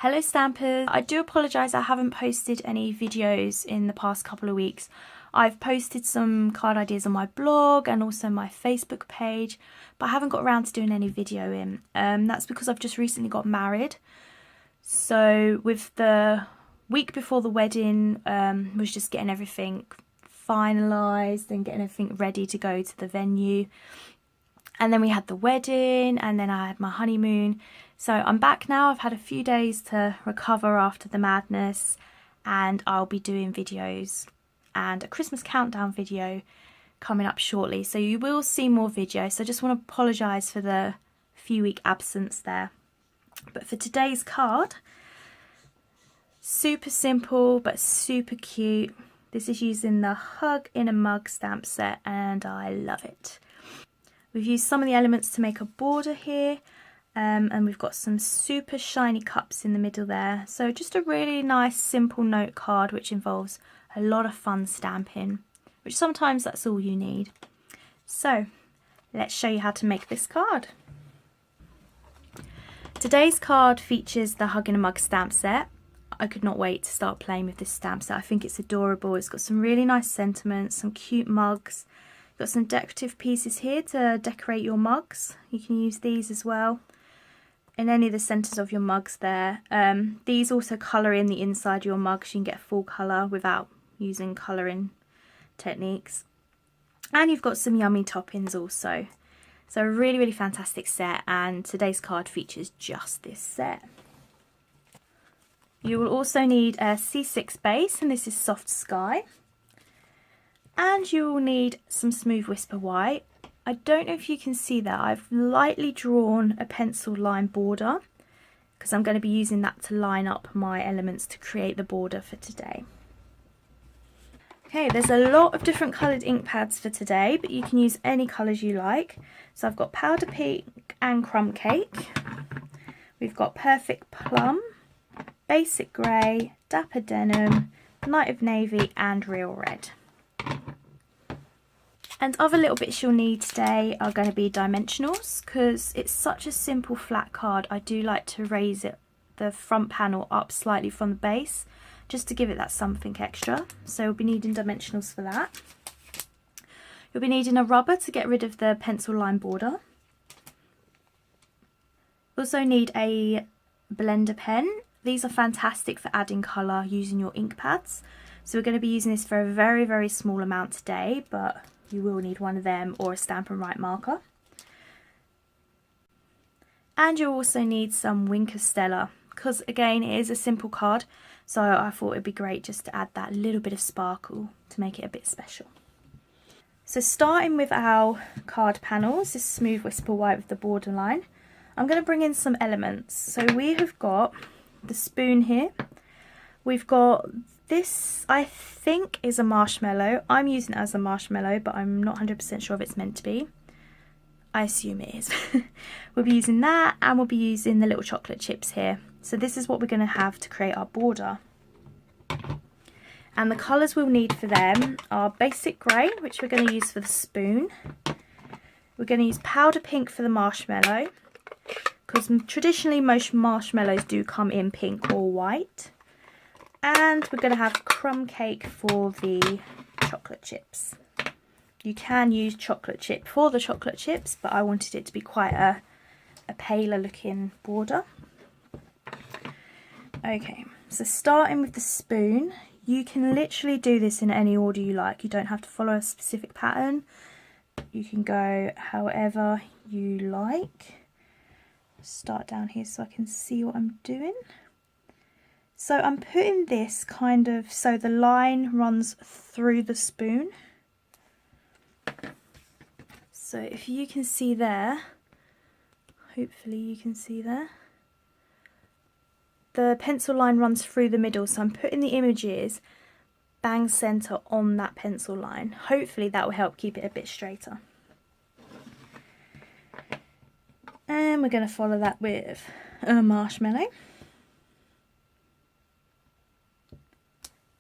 Hello Stampers, I do apologise I haven't posted any videos in the past couple of weeks. I've posted some card ideas on my blog and also my Facebook page, but I haven't got around to doing any video in. That's because I've just recently got married. So with the week before the wedding, was just getting everything finalised and getting everything ready to go to the venue. And then we had the wedding and then I had my honeymoon. So I'm back now. I've had a few days to recover after the madness, and I'll be doing videos and a Christmas countdown video coming up shortly. So you will see more videos. So I just want to apologise for the few week absence there. But for today's card, super simple but super cute. This is using the Hug in a Mug stamp set and I love it. We've used some of the elements to make a border here, and we've got some super shiny cups in the middle there. So just a really nice simple note card which involves a lot of fun stamping, which sometimes that's all you need. So let's show you how to make this card. Today's card features the Hug in a Mug stamp set. I could not wait to start playing with this stamp set. I think it's adorable. It's got some really nice sentiments, some cute mugs. Got some decorative pieces here to decorate your mugs. You can use these as well in any of the centres of your mugs there. These also colour in the inside of your mugs. You can get full colour without using colouring techniques. And you've got some yummy toppings also. So a really, really fantastic set, and today's card features just this set. You will also need a C6 base, and this is Soft Sky. And you will need some Smooth Whisper White. I don't know if you can see that. I've lightly drawn a pencil line border because I'm going to be using that to line up my elements to create the border for today. Okay, there's a lot of different coloured ink pads for today, but you can use any colours you like. So I've got Powder Pink and Crumb Cake. We've got Perfect Plum, Basic Grey, Dapper Denim, Night of Navy and Real Red. And other little bits you'll need today are going to be dimensionals, because it's such a simple flat card. I do like to raise it, the front panel up slightly from the base, just to give it that something extra. So we'll be needing dimensionals for that. You'll be needing a rubber to get rid of the pencil line border. Also need a blender pen. These are fantastic for adding colour using your ink pads. So we're going to be using this for a very, very small amount today, but you will need one of them or a Stampin' Write marker. And you'll also need some Wink of Stella, because again it is a simple card, so I thought it'd be great just to add that little bit of sparkle to make it a bit special. So starting with our card panels, this Smooth Whisper White with the borderline, I'm going to bring in some elements. So we have got the spoon here, we've got this, I think, is a marshmallow. I'm using it as a marshmallow, but I'm not 100% sure if it's meant to be. I assume it is. We'll be using that, and we'll be using the little chocolate chips here. So this is what we're going to have to create our border. And the colours we'll need for them are Basic Grey, which we're going to use for the spoon. We're going to use Powder Pink for the marshmallow, because traditionally most marshmallows do come in pink or white. And we're going to have Crumb Cake for the chocolate chips. You can use chocolate chip for the chocolate chips, but I wanted it to be quite a paler looking border. Okay, so starting with the spoon, you can literally do this in any order you like. You don't have to follow a specific pattern. You can go however you like. Start down here so I can see what I'm doing. So I'm putting this kind of so the line runs through the spoon. So if you can see there, hopefully you can see there, the pencil line runs through the middle, so I'm putting the images bang centre on that pencil line. Hopefully that will help keep it a bit straighter. And we're going to follow that with a marshmallow.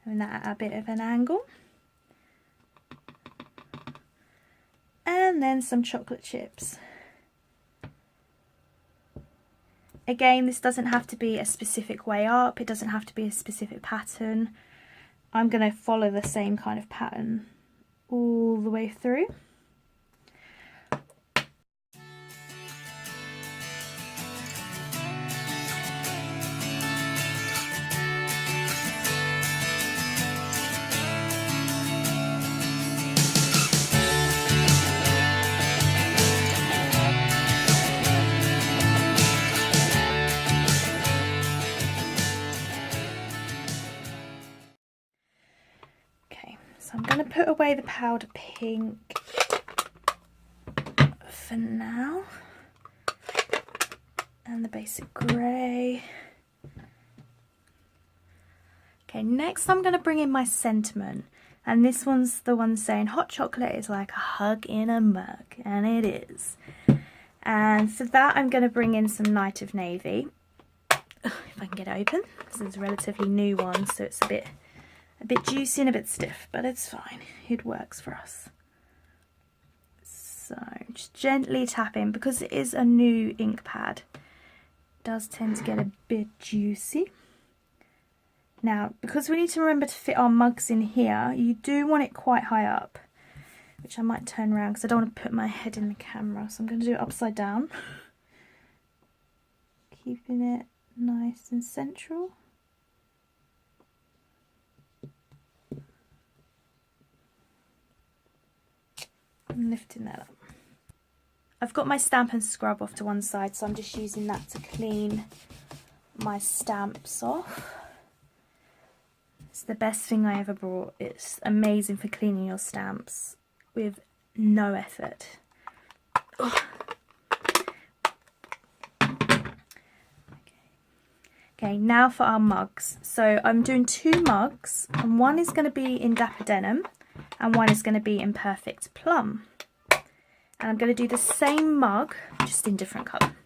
And that at a bit of an angle. And then some chocolate chips. Again, this doesn't have to be a specific way up, it doesn't have to be a specific pattern. I'm going to follow the same kind of pattern all the way through. I'm going to put away the powder pink for now, and the basic grey. Okay, next I'm going to bring in my sentiment, and this one's the one saying hot chocolate is like a hug in a mug, and it is. And for that I'm going to bring in some Night of Navy, if I can get it open. This is a relatively new one, so it's a bit juicy and a bit stiff, but it's fine, it works for us. So just gently tap in, because it is a new ink pad, it does tend to get a bit juicy. Now, because we need to remember to fit our mugs in here, you do want it quite high up, which I might turn around because I don't want to put my head in the camera, so I'm going to do it upside down, keeping it nice and central. And lifting that up. I've got my stamp and scrub off to one side, so I'm just using that to clean my stamps off. It's the best thing I ever bought. It's amazing for cleaning your stamps with no effort. Okay, now for our mugs. So I'm doing 2 mugs, and one is going to be in Dapper Denim and one is going to be in Perfect Plum. And I'm going to do the same mug, just in different colour.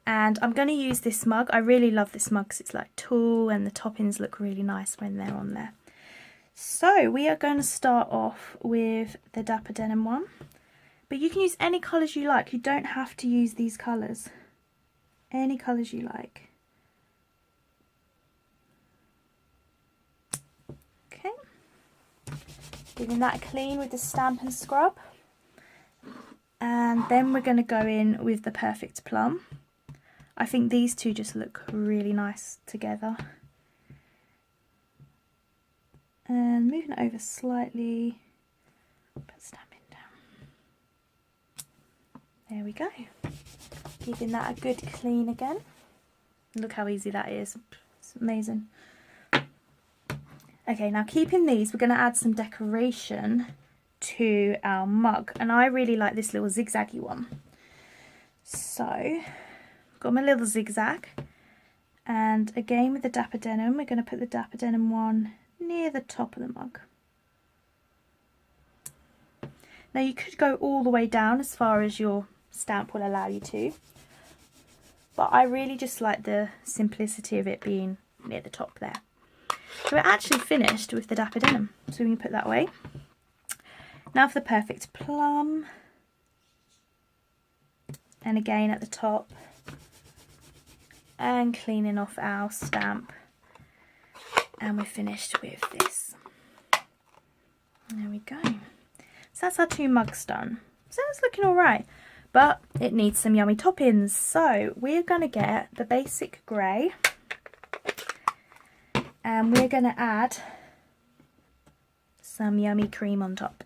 And I'm going to use this mug. I really love this mug because it's like tulle and the toppings look really nice when they're on there. So we are going to start off with the Dapper Denim one. But you can use any colours you like. You don't have to use these colours. Any colours you like. Okay. Giving that a clean with the Stamp and Scrub. And then we're going to go in with the Perfect Plum. I think these two just look really nice together. And moving it over slightly. Put stamping down. There we go. Giving that a good clean again. Look how easy that is. It's amazing. Okay, now keeping these, we're going to add some decoration to our mug. And I really like this little zigzaggy one. So, got my little zigzag. And again with the Dapper Denim, we're going to put the Dapper Denim one near the top of the mug. Now you could go all the way down as far as your stamp will allow you to. But I really just like the simplicity of it being near the top there. So we're actually finished with the Dapper Denim, so we can put that away. Now for the Perfect Plum. And again at the top. And cleaning off our stamp. And we're finished with this. There we go. So that's our 2 mugs done. So it's looking alright. But it needs some yummy toppings. So we're going to get the basic grey. And we're going to add some yummy cream on top.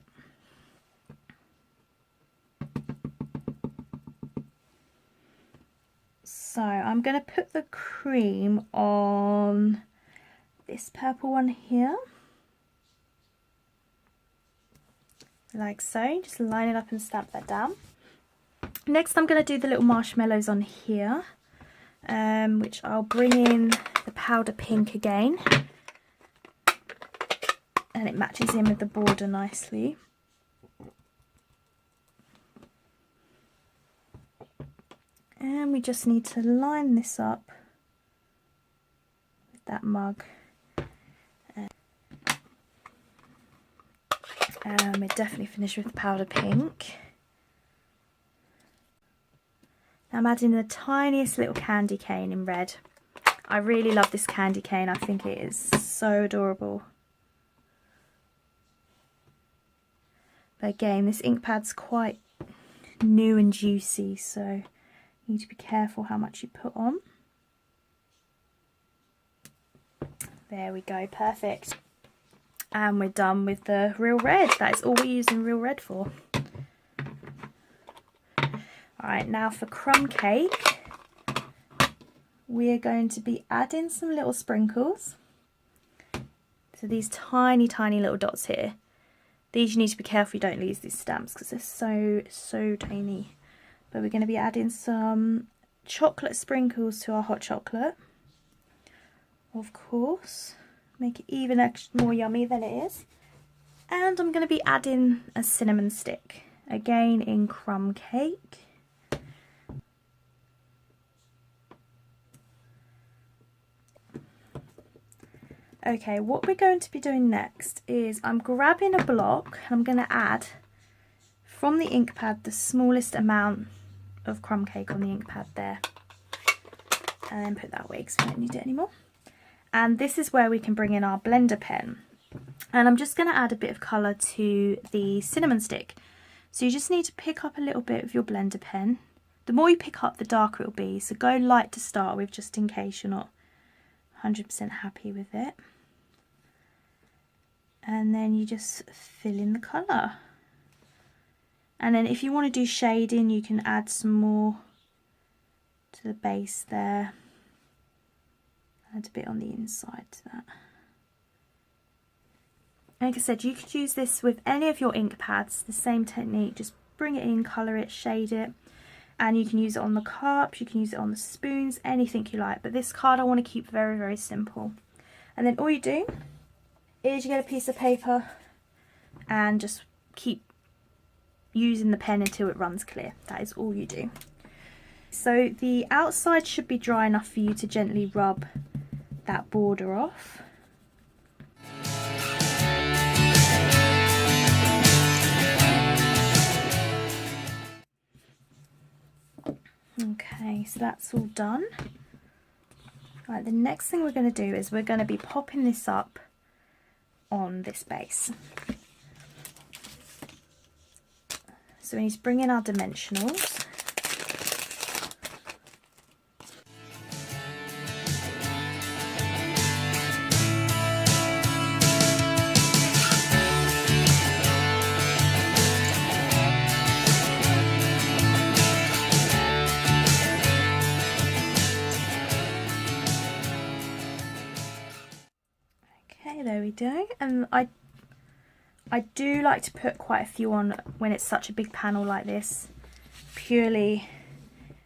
So I'm going to put the cream on this purple one here. Like so. Just line it up and stamp that down. Next I'm going to do the little marshmallows on here. Which I'll bring in the powder pink again. And it matches in with the border nicely. And we just need to line this up with that mug. And we're definitely finished with the powder pink. I'm adding the tiniest little candy cane in red. I really love this candy cane. I think it is so adorable. But again, this ink pad's quite new and juicy, so you need to be careful how much you put on. There we go, perfect. And we're done with the real red. That is all we're using real red for. Alright, now for crumb cake, we are going to be adding some little sprinkles. So these tiny, tiny little dots here. These you need to be careful you don't lose these stamps because they're so tiny. But we're going to be adding some chocolate sprinkles to our hot chocolate. Of course, make it even extra more yummy than it is. And I'm going to be adding a cinnamon stick, again in crumb cake. Okay, what we're going to be doing next is I'm grabbing a block and I'm going to add from the ink pad the smallest amount of crumb cake on the ink pad there. And then put that away because we don't need it anymore. And this is where we can bring in our blender pen. And I'm just going to add a bit of colour to the cinnamon stick. So you just need to pick up a little bit of your blender pen. The more you pick up, the darker it will be. So go light to start with, just in case you're not 100% happy with it. And then you just fill in the colour. And then if you want to do shading, you can add some more to the base there. Add a bit on the inside to that. Like I said, you could use this with any of your ink pads, the same technique, just bring it in, colour it, shade it. And you can use it on the cups, you can use it on the spoons, anything you like. But this card I want to keep very, very simple. And then all you do is you get a piece of paper and just keep using the pen until it runs clear. That is all you do. So the outside should be dry enough for you to gently rub that border off. Okay, so that's all done. Right, the next thing we're going to do is we're going to be popping this up on this base. So we need to bring in our dimensionals. There we go. And I do like to put quite a few on when it's such a big panel like this, purely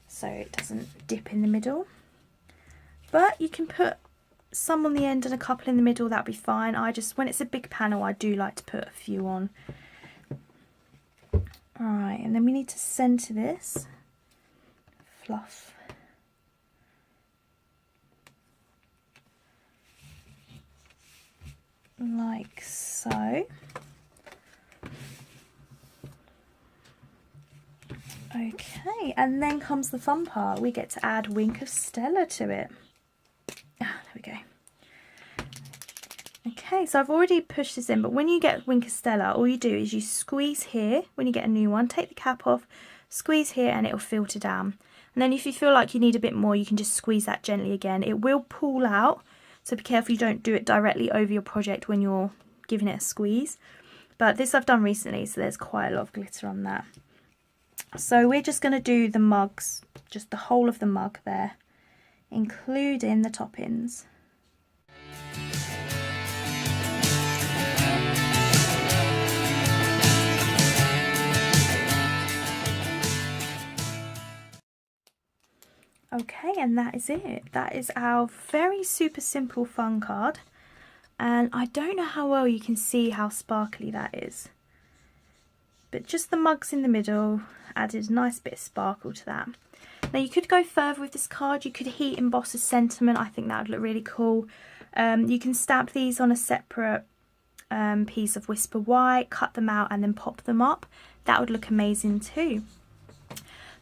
so it doesn't dip in the middle. But you can put some on the end and a couple in the middle, that'll be fine. When it's a big panel, I do like to put a few on. Alright, and then we need to centre this. Fluff. Like so. Okay, and then comes the fun part. We get to add Wink of Stella to it. There we go. Okay, so I've already pushed this in, but when you get Wink of Stella, all you do is you squeeze here when you get a new one, take the cap off, squeeze here, and it'll filter down. And then if you feel like you need a bit more, you can just squeeze that gently again. It will pull out, so be careful you don't do it directly over your project when you're giving it a squeeze. But this I've done recently, so there's quite a lot of glitter on that. So we're just going to do the mugs, just the whole of the mug there, including the top-ins. Okay, and that is it. That is our very super simple fun card. And I don't know how well you can see how sparkly that is. But just the mugs in the middle added a nice bit of sparkle to that. Now you could go further with this card. You could heat emboss a sentiment. I think that would look really cool. You can stamp these on a separate piece of Whisper White, cut them out and then pop them up. That would look amazing too.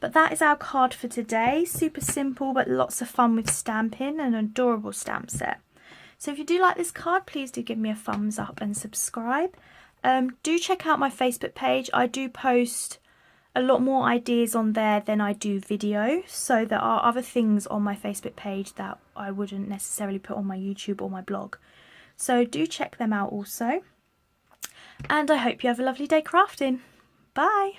But that is our card for today. Super simple but lots of fun with stamping, and an adorable stamp set. So if you do like this card, please do give me a thumbs up and subscribe. Do check out my Facebook page. I do post a lot more ideas on there than I do video, so there are other things on my Facebook page that I wouldn't necessarily put on my YouTube or my blog. So do check them out also. And I hope you have a lovely day crafting. Bye!